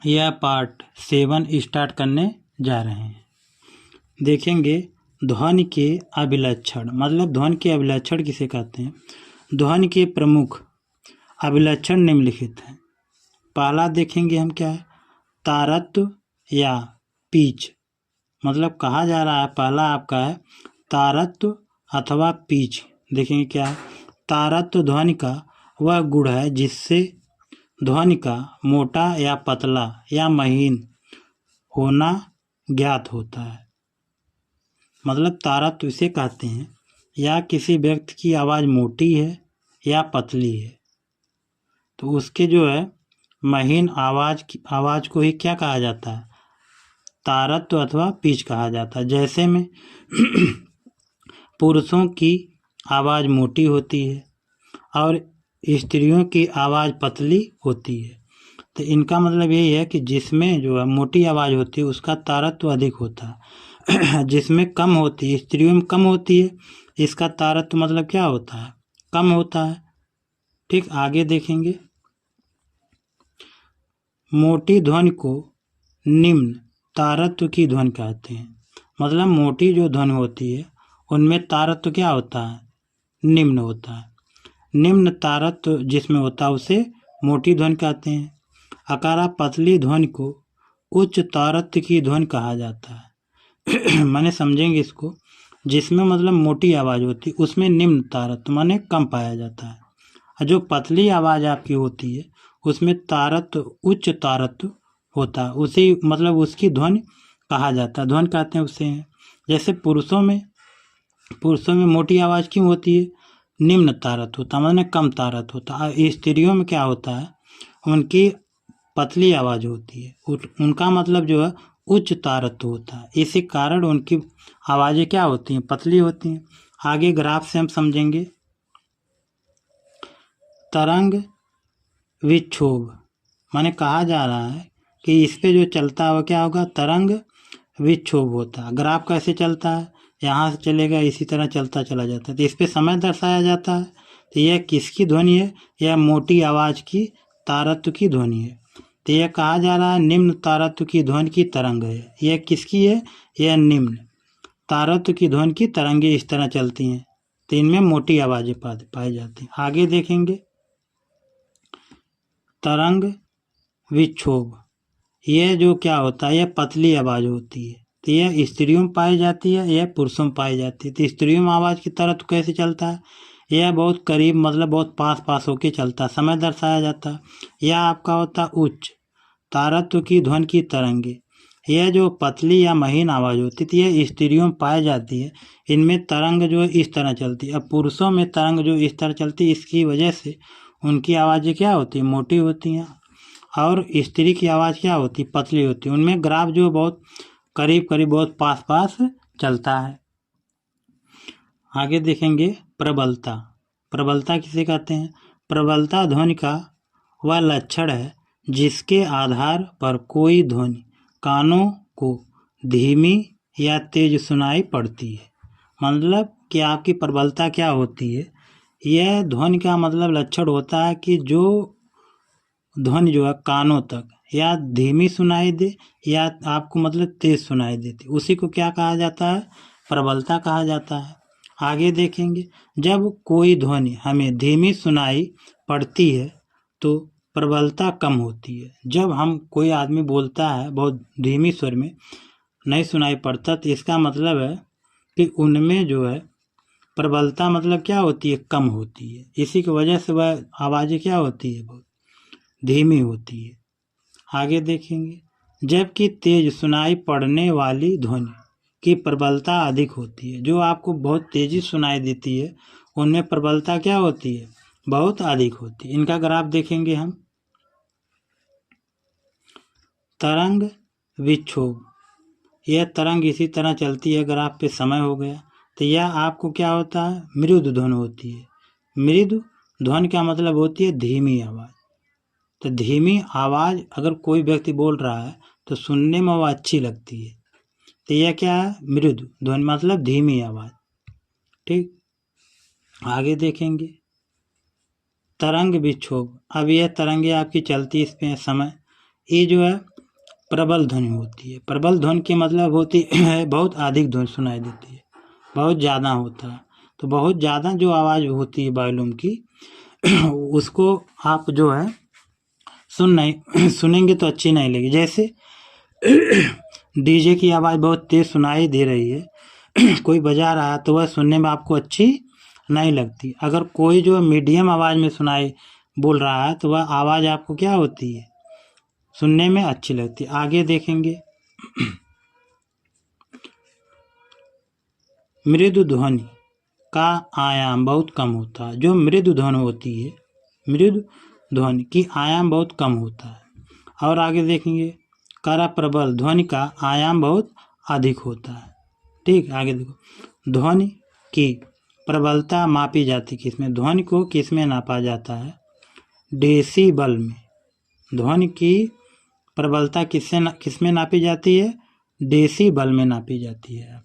यह part 7 start करने जा रहे हैं। देखेंगे ध्वनि के अभिलक्षण, मतलब ध्वनि के अभिलक्षण किसे कहते हैं। ध्वनि के प्रमुख अभिलक्षण निम्नलिखित हैं। पहला देखेंगे हम क्या है, तारत्व या पिच, मतलब कहा जा रहा है पहला आपका है तारत्व अथवा पिच। देखेंगे क्या है, तारत्व ध्वनि का वह गुण है जिससे ध्वनि का मोटा या पतला या महीन होना ज्ञात होता है। मतलब तारत्व इसे कहते हैं या किसी व्यक्ति की आवाज़ मोटी है या पतली है तो उसके जो है महीन आवाज़ को ही क्या कहा जाता है, तारत्व अथवा पिच कहा जाता है। जैसे में पुरुषों की आवाज़ मोटी होती है और स्त्रियों की आवाज़ पतली होती है, तो इनका मतलब यही है कि जिसमें जो है मोटी आवाज़ होती है उसका तारत्व अधिक होता है जिसमें कम होती है, स्त्रियों में कम होती है, इसका तारत्व मतलब क्या होता है, कम होता है। ठीक, आगे देखेंगे मोटी ध्वनि को निम्न तारत्व की ध्वनि कहते हैं। मतलब मोटी जो ध्वनि होती है उनमें तारत्व क्या होता है, निम्न होता है। निम्न तारत्व जिसमें होता है उसे मोटी ध्वनि कहते हैं। अकारा पतली ध्वनि को उच्च तारत्व की ध्वनि कहा जाता है माने समझेंगे इसको, जिसमें मतलब मोटी आवाज़ होती है उसमें निम्न तारत्व माने कम पाया जाता है, और जो पतली आवाज़ आपकी होती है उसमें तारत्व उच्च तारत्व होता है, उसी मतलब उसकी ध्वनि कहा जाता है, ध्वनि कहते हैं उसे। जैसे पुरुषों में मोटी आवाज़ क्यों होती है, निम्न तारत्व होता है, मतलब कम तारत्व होता है। स्त्रियों में क्या होता है, उनकी पतली आवाज़ होती है, उनका मतलब जो है उच्च तारत्व होता है, इसी कारण उनकी आवाज़ें क्या होती हैं, पतली होती हैं। आगे ग्राफ से हम समझेंगे तरंग विक्षोभ, माने कहा जा रहा है कि इस पे जो चलता है वो क्या होगा, तरंग विक्षोभ होता है। ग्राफ कैसे चलता है, यहाँ से चलेगा इसी तरह चलता चला जाता है, तो इस पे समय दर्शाया जाता है। तो यह किसकी ध्वनि है, यह मोटी आवाज़ की तारत्व की ध्वनि है। तो यह कहा जा रहा है निम्न तारत्व की ध्वनि की तरंग है। यह किसकी है, यह निम्न तारत्व की ध्वनि की तरंगें इस तरह चलती हैं, तो इनमें मोटी आवाज़ें पाई जाती हैं। आगे देखेंगे तरंग विक्षोभ, यह जो क्या होता है, यह पतली आवाज़ होती है, तो यह स्त्रियों में पाई जाती है, यह पुरुषों में पाई जाती है। तो स्त्रियों में आवाज़ की तरह तो कैसे चलता है, यह बहुत करीब मतलब बहुत पास होके चलता है, समय दर्शाया जाता है। यह आपका होता है उच्च तारत्व की ध्वनि की तरंगे। यह जो पतली या महीन आवाज़ होती थी यह स्त्रियों में पाई जाती है, इनमें तरंग जो है इस तरह चलती है। अब पुरुषों में तरंग जो इस तरह चलती है, इसकी वजह से उनकी आवाज़ें क्या होती है, मोटी होती हैं, और स्त्री की आवाज़ क्या होती है, पतली होती है। उनमें ग्राफ जो बहुत करीब बहुत पास चलता है। आगे देखेंगे प्रबलता। प्रबलता किसे कहते हैं, प्रबलता ध्वनि का वह लक्षण है जिसके आधार पर कोई ध्वनि कानों को धीमी या तेज सुनाई पड़ती है। मतलब कि आपकी प्रबलता क्या होती है, यह ध्वनि का मतलब लक्षण होता है कि जो ध्वनि जो है कानों तक या धीमी सुनाई दे या आपको मतलब तेज सुनाई देती, उसी को क्या कहा जाता है, प्रबलता कहा जाता है। आगे देखेंगे जब कोई ध्वनि हमें धीमी सुनाई पड़ती है तो प्रबलता कम होती है। जब हम कोई आदमी बोलता है बहुत धीमी स्वर में नहीं सुनाई पड़ता, तो इसका मतलब है कि उनमें जो है प्रबलता मतलब क्या होती है, कम होती है, इसी की वजह से वह आवाज़ें क्या होती है, बहुत धीमी होती है। आगे देखेंगे जबकि तेज सुनाई पड़ने वाली ध्वनि की प्रबलता अधिक होती है, जो आपको बहुत तेजी सुनाई देती है उनमें प्रबलता क्या होती है, बहुत अधिक होती है। इनका ग्राफ देखेंगे हम। तरंग विक्षोभ, यह तरंग इसी तरह चलती है, ग्राफ पे समय हो गया, तो यह आपको क्या होता है, मृदु ध्वनि होती है। मृदु ध्वनि का मतलब होती है धीमी आवाज़। तो धीमी आवाज़ अगर कोई व्यक्ति बोल रहा है तो सुनने में वो अच्छी लगती है, तो यह क्या है, मृदु ध्वनि मतलब धीमी आवाज़। ठीक, आगे देखेंगे तरंग विक्षोभ। अब यह तरंगे आपकी चलती इस पे समय, ये जो है प्रबल ध्वनि होती है। प्रबल ध्वनि की मतलब होती है बहुत अधिक ध्वनि सुनाई देती है, बहुत ज़्यादा होता है। तो बहुत ज़्यादा जो आवाज़ होती है वॉल्यूम की उसको आप जो है सुनेंगे तो अच्छी नहीं लगेगी। जैसे डीजे की आवाज़ बहुत तेज़ सुनाई दे रही है कोई बजा रहा है तो वह सुनने में आपको अच्छी नहीं लगती। अगर कोई जो मीडियम आवाज़ में सुनाई बोल रहा है तो वह आवाज़ आपको क्या होती है, सुनने में अच्छी लगती है। आगे देखेंगे मृदु ध्वनि का आयाम बहुत कम होता है। जो मृदु ध्वनि होती है, मृदु ध्वनि की आयाम बहुत कम होता है। और आगे देखेंगे करा प्रबल ध्वनि का आयाम बहुत अधिक होता है। ठीक, आगे देखो ध्वनि की प्रबलता मापी जाती किसमें, ध्वनि को किसमें नापा जाता है, डेसिबल में। ध्वनि की प्रबलता किसमें नापी जाती है, डेसिबल में नापी जाती है।